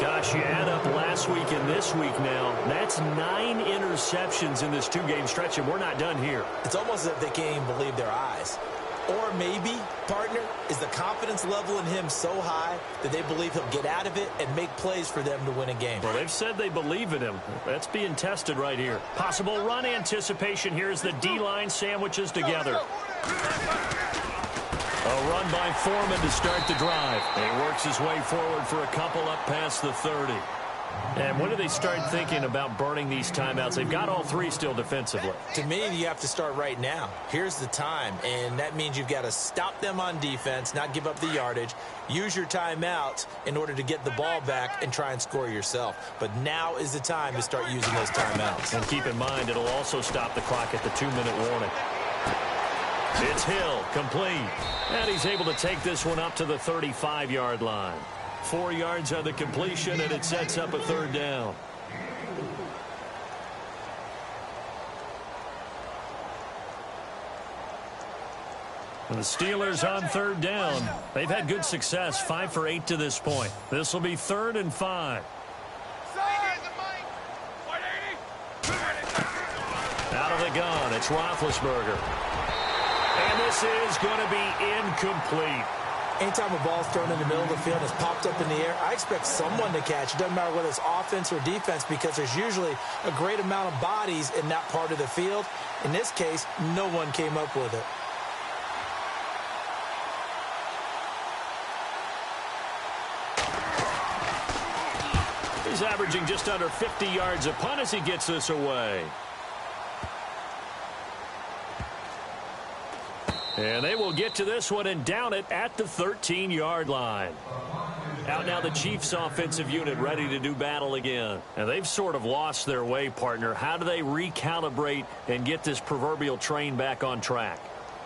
Gosh, you add up last week and this week now, that's 9 interceptions in this 2-game stretch, and we're not done here. It's almost as if they can't even believe their eyes. Or maybe, partner, is the confidence level in him so high that they believe he'll get out of it and make plays for them to win a game? Well, they've said they believe in him. That's being tested right here. Possible run anticipation. Here's the D-line sandwiches together. A run by Foreman to start the drive. He works his way forward for a couple up past the 30. And when do they start thinking about burning these timeouts? They've got all three still defensively. To me, you have to start right now. Here's the time, and that means you've got to stop them on defense, not give up the yardage, use your timeouts in order to get the ball back and try and score yourself. But now is the time to start using those timeouts. And keep in mind, it'll also stop the clock at the 2-minute warning. It's Hill, complete. And he's able to take this one up to the 35-yard line. 4 yards on the completion, and it sets up a third down. And the Steelers on third down. They've had good success, 5 for 8 to this point. This will be 3rd and 5. Out of the gun, it's Roethlisberger. And this is going to be incomplete. Anytime a ball's thrown in the middle of the field and it's popped up in the air, I expect someone to catch. It doesn't matter whether it's offense or defense because there's usually a great amount of bodies in that part of the field. In this case, no one came up with it. He's averaging just under 50 yards a punt as he gets this away. And they will get to this one and down it at the 13-yard line. Out now the Chiefs offensive unit ready to do battle again. And they've sort of lost their way, partner. How do they recalibrate and get this proverbial train back on track?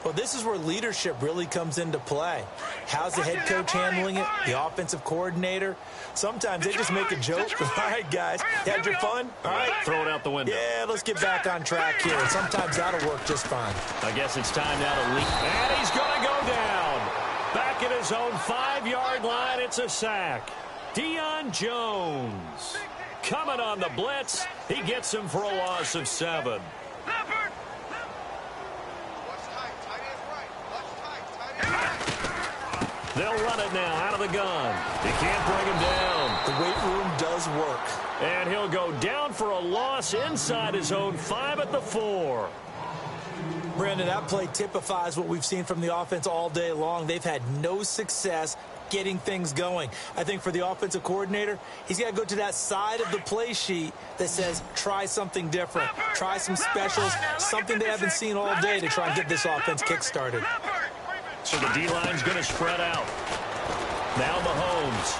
Well, this is where leadership really comes into play. How's the head coach handling it? The offensive coordinator? Sometimes they just make a joke. All right, guys, you had your fun? All right. Throw it out the window. Yeah, let's get back on track here. And sometimes that'll work just fine. I guess it's time now to leap. And he's going to go down. Back at his own 5-yard line, it's a sack. Deion Jones coming on the blitz. He gets him for a loss of 7. They'll run it now out of the gun. He can't bring him down. The weight room does work. And he'll go down for a loss inside his own 5 at the 4. Brandon, that play typifies what we've seen from the offense all day long. They've had no success getting things going. I think for the offensive coordinator, he's got to go to that side of the play sheet that says try something different. Try some specials, something they haven't seen all day to try and get this offense kick-started. So the D-line's going to spread out. Now Mahomes.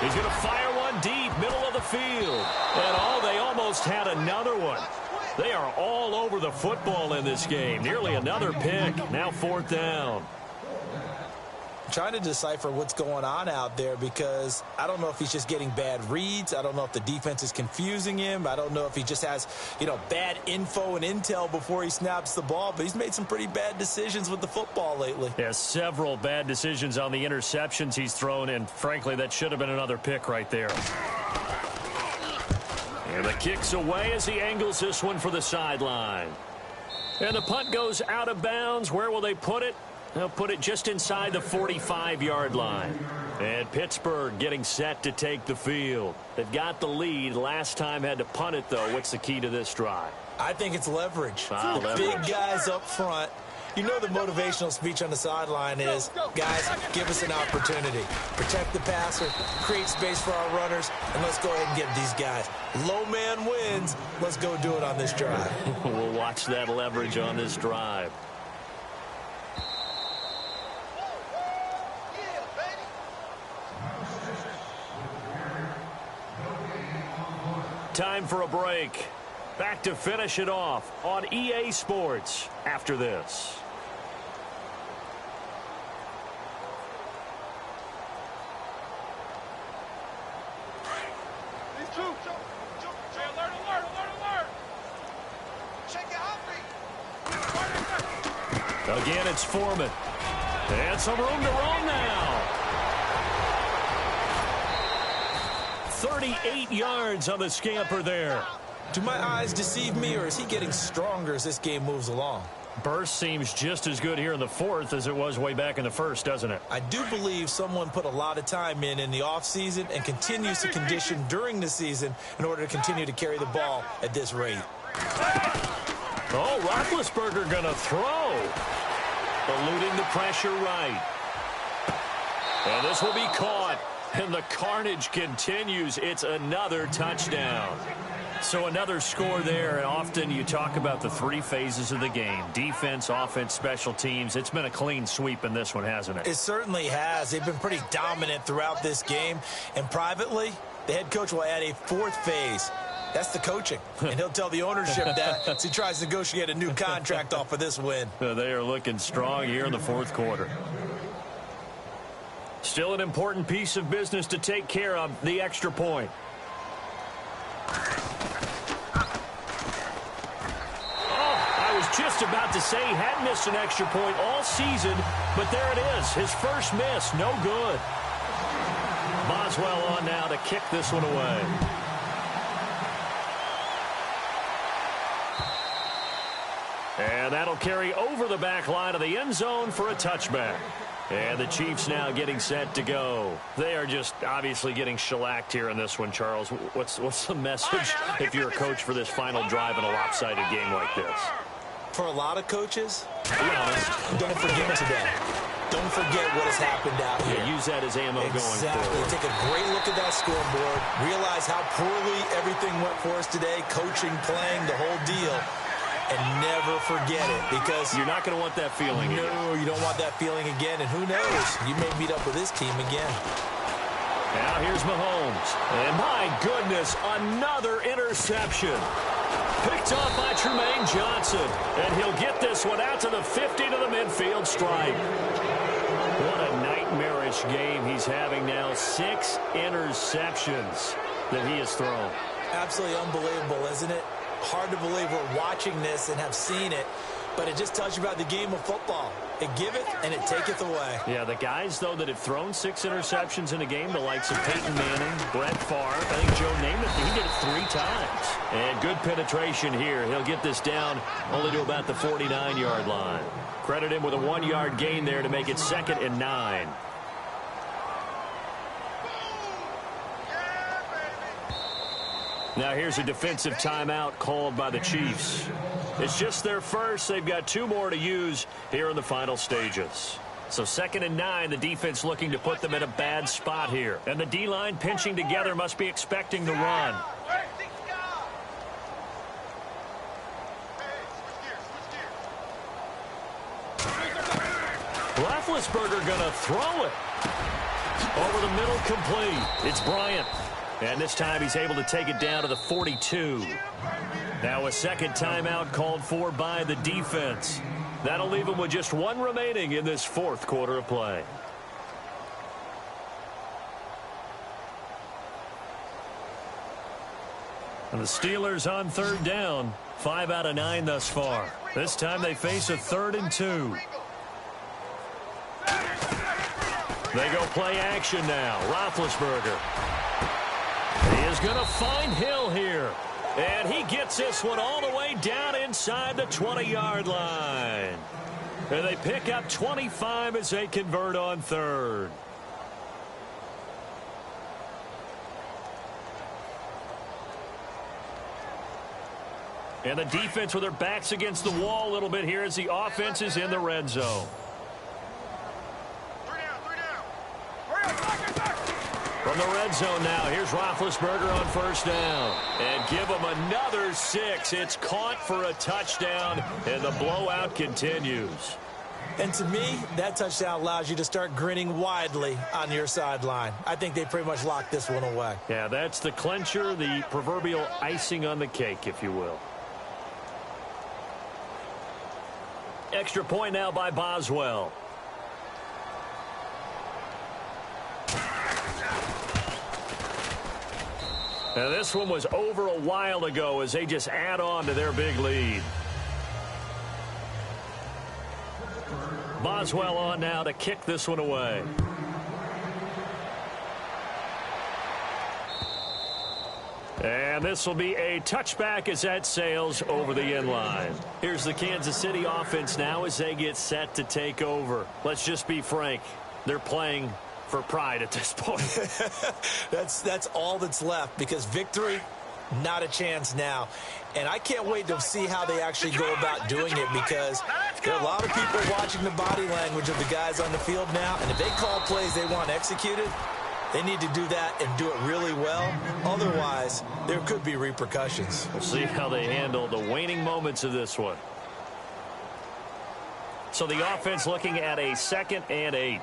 He's going to fire one deep, middle of the field. And they almost had another one. They are all over the football in this game. Nearly another pick. Now 4th down. I'm trying to decipher what's going on out there because I don't know if he's just getting bad reads. I don't know if the defense is confusing him. I don't know if he just has, bad info and intel before he snaps the ball. But he's made some pretty bad decisions with the football lately. Yeah, several bad decisions on the interceptions he's thrown. And, frankly, that should have been another pick right there. And the kick's away as he angles this one for the sideline. And the punt goes out of bounds. Where will they put it? They'll put it just inside the 45-yard line. And Pittsburgh getting set to take the field. They've got the lead. Last time had to punt it, though. What's the key to this drive? I think it's leverage. Leverage. Big guys up front. You know the motivational speech on the sideline is, guys, give us an opportunity. Protect the passer, create space for our runners, and let's go ahead and get these guys. Low man wins. Let's go do it on this drive. We'll watch that leverage on this drive. Time for a break. Back to finish it off on EA Sports after this. These two. Alert, alert, alert, alert. Check it out, Again, it's Foreman. And some room to roam now. 38 yards on the scamper there. Do my eyes deceive me, or is he getting stronger as this game moves along? Burst seems just as good here in the fourth as it was way back in the first, doesn't it? I do believe someone put a lot of time in the offseason and continues to condition during the season in order to continue to carry the ball at this rate. Oh, Roethlisberger going to throw. Eluding the pressure right. And this will be caught. And the carnage continues. It's another touchdown. So another score there, and often you talk about the three phases of the game. Defense, offense, special teams. It's been a clean sweep in this one, hasn't it? It certainly has. They've been pretty dominant throughout this game. And privately, the head coach will add a fourth phase. That's the coaching. And he'll tell the ownership that as he tries to negotiate a new contract off of this win. They are looking strong here in the fourth quarter. Still an important piece of business to take care of, the extra point. Just about to say he hadn't missed an extra point all season, but there it is. His first miss, no good. Boswell on now to kick this one away. And that'll carry over the back line of the end zone for a touchback. And the Chiefs now getting set to go. They are just obviously getting shellacked here in this one, Charles. What's the message if you're a coach for this final drive in a lopsided game like this? For a lot of coaches, be honest, don't forget today. Don't forget what has happened out here. Yeah, use that as ammo going forward. Take a great look at that scoreboard. Realize how poorly everything went for us today. Coaching, playing, the whole deal. And never forget it, because you're not going to want that feeling again. No, you don't want that feeling again. And who knows? You may meet up with this team again. Now here's Mahomes. And my goodness, another interception. Picked off by Tremaine Johnson. And he'll get this one out to the 50 to the midfield stripe. What a nightmarish game he's having now. 6 interceptions that he has thrown. Absolutely unbelievable, isn't it? Hard to believe we're watching this and have seen it. But it just tells you about the game of football. It giveth and it taketh away. Yeah, the guys, though, that have thrown 6 interceptions in a game, the likes of Peyton Manning, Brett Favre, I think Joe Namath, he did it 3 times. And good penetration here. He'll get this down only to about the 49-yard line. Credit him with a 1-yard gain there to make it 2nd and 9. Now here's a defensive timeout called by the Chiefs. It's just their first. They've got 2 more to use here in the final stages. So 2nd and 9, the defense looking to put them in a bad spot here. And the D-line pinching together must be expecting the run. Roethlisberger going to throw it. Over the middle, complete. It's Bryant. And this time he's able to take it down to the 42. Now a second timeout called for by the defense. That'll leave him with just 1 remaining in this 4th quarter of play. And the Steelers on 3rd down. 5 out of 9 thus far. This time they face a 3rd and 2. They go play action now. Roethlisberger. He is going to find Hill here. And he gets this one all the way down inside the 20-yard line. And they pick up 25 as they convert on 3rd. And the defense with their backs against the wall a little bit here as the offense is in the red zone. From the red zone now, here's Roethlisberger on 1st down. And give him another 6. It's caught for a touchdown, and the blowout continues. And to me, that touchdown allows you to start grinning widely on your sideline. I think they pretty much locked this one away. Yeah, that's the clincher, the proverbial icing on the cake, if you will. Extra point now by Boswell. Now this one was over a while ago as they just add on to their big lead. Boswell on now to kick this one away. And this will be a touchback as that sails over the end line. Here's the Kansas City offense now as they get set to take over. Let's just be frank. They're playing for pride at this point. That's all that's left, because victory, not a chance now. And I can't wait to see how they actually go about doing it, because there are a lot of people watching the body language of the guys on the field now. And if they call plays they want executed, they need to do that and do it really well. Otherwise, there could be repercussions. We'll see how they handle the waning moments of this one. So the offense looking at a 2nd and 8.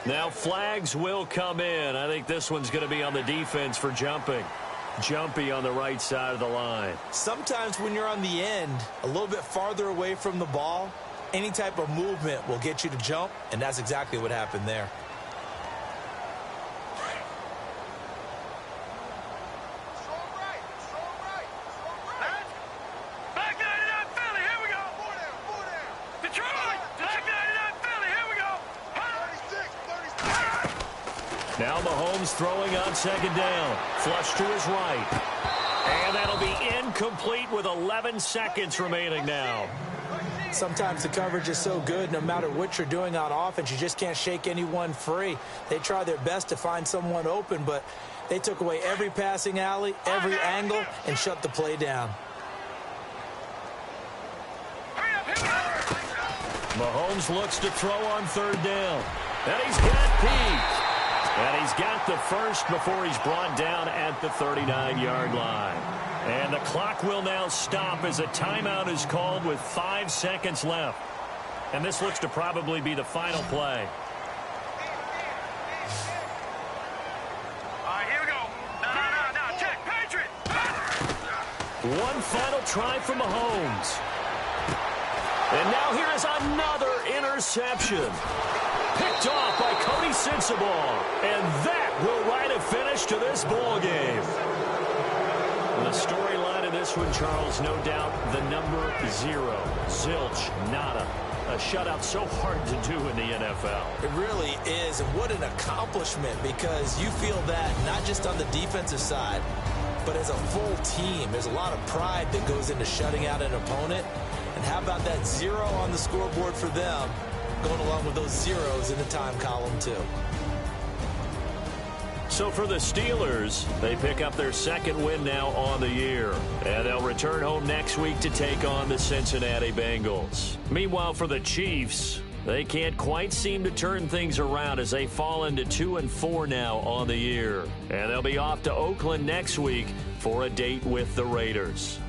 Now flags will come in. I think this one's going to be on the defense for jumping. Jumpy on the right side of the line. Sometimes when you're on the end, a little bit farther away from the ball, any type of movement will get you to jump, and that's exactly what happened there. Now Mahomes throwing on 2nd down. Flush to his right. And that'll be incomplete with 11 seconds remaining now. Sometimes the coverage is so good, no matter what you're doing on offense, you just can't shake anyone free. They try their best to find someone open, but they took away every passing alley, every angle, and shut the play down. Mahomes looks to throw on 3rd down. And he's got Pete. And he's got the first before he's brought down at the 39-yard line. And the clock will now stop as a timeout is called with 5 seconds left. And this looks to probably be the final play. All right, here we go. No. Check, Patriot. One final try from Mahomes. And now here is another interception. Picked off by Cody Sensabaugh. And that will write a finish to this ball game. The storyline of this one, Charles, no doubt the number 0. Zilch, nada. A shutout so hard to do in the NFL. It really is, and what an accomplishment, because you feel that not just on the defensive side, but as a full team. There's a lot of pride that goes into shutting out an opponent. And how about that 0 on the scoreboard for them, going along with those zeros in the time column too. So for the Steelers, they pick up their 2nd win now on the year. And they'll return home next week to take on the Cincinnati Bengals. Meanwhile, for the Chiefs, they can't quite seem to turn things around as they fall into 2-4 now on the year. And they'll be off to Oakland next week for a date with the Raiders.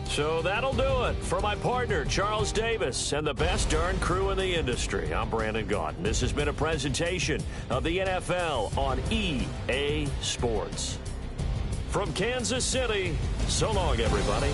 So that'll do it. For my partner, Charles Davis, and the best darn crew in the industry, I'm Brandon Gaudin. This has been a presentation of the NFL on EA Sports. From Kansas City, so long, everybody.